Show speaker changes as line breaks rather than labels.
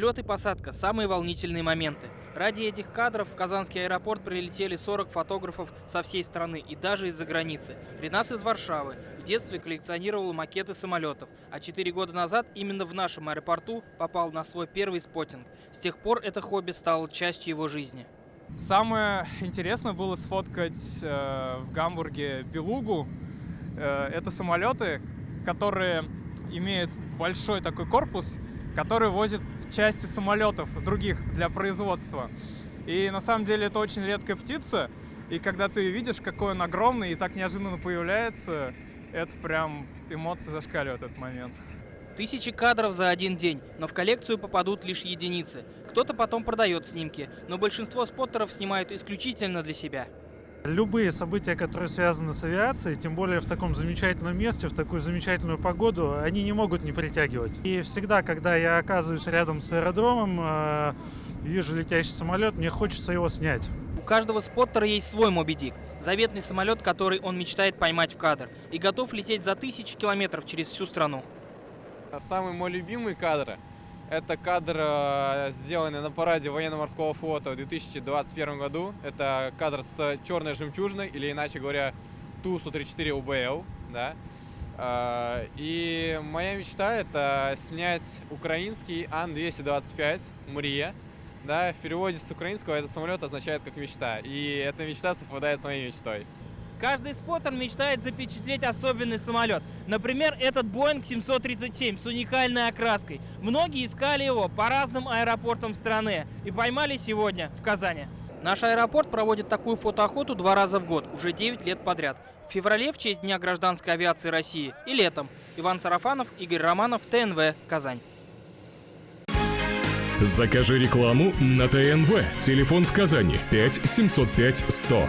Взлет и посадка – самые волнительные моменты. Ради этих кадров в Казанский аэропорт прилетели 40 фотографов со всей страны и даже из-за границы. Ренас из Варшавы. В детстве коллекционировал макеты самолетов, а 4 года назад именно в нашем аэропорту попал на свой первый споттинг. С тех пор это хобби стало частью его жизни.
Самое интересное было сфоткать в Гамбурге белугу. Это самолеты, которые имеют большой такой корпус, который возит части самолетов других для производства. И на самом деле это очень редкая птица. И когда ты видишь, какой он огромный и так неожиданно появляется, это прям эмоции зашкаливают в этот момент.
Тысячи кадров за один день, но в коллекцию попадут лишь единицы. Кто-то потом продает снимки, но большинство споттеров снимают исключительно для себя.
Любые события, которые связаны с авиацией, тем более в таком замечательном месте, в такую замечательную погоду, они не могут не притягивать. И всегда, когда я оказываюсь рядом с аэродромом, вижу летящий самолет, мне хочется его снять.
У каждого споттера есть свой Моби Дик, заветный самолет, который он мечтает поймать в кадр, и готов лететь за тысячи километров через всю страну.
Самый мой любимый кадр – это кадр, сделанный на параде военно-морского флота в 2021 году. Это кадр с черной жемчужиной, или иначе говоря, Ту-134 УБЛ. Да? И моя мечта – это снять украинский Ан-225 «Мрия». Да? В переводе с украинского этот самолет означает как мечта. И эта мечта совпадает с моей мечтой.
Каждый споттер мечтает запечатлеть особенный самолет. Например, этот Boeing 737 с уникальной окраской. Многие искали его по разным аэропортам страны и поймали сегодня в Казани. Наш аэропорт проводит такую фотоохоту 2 раза в год, уже 9 лет подряд. В феврале в честь Дня гражданской авиации России и летом. Иван Сарафанов, Игорь Романов, ТНВ, Казань.
Закажи рекламу на ТНВ. Телефон в Казани 5 705 100.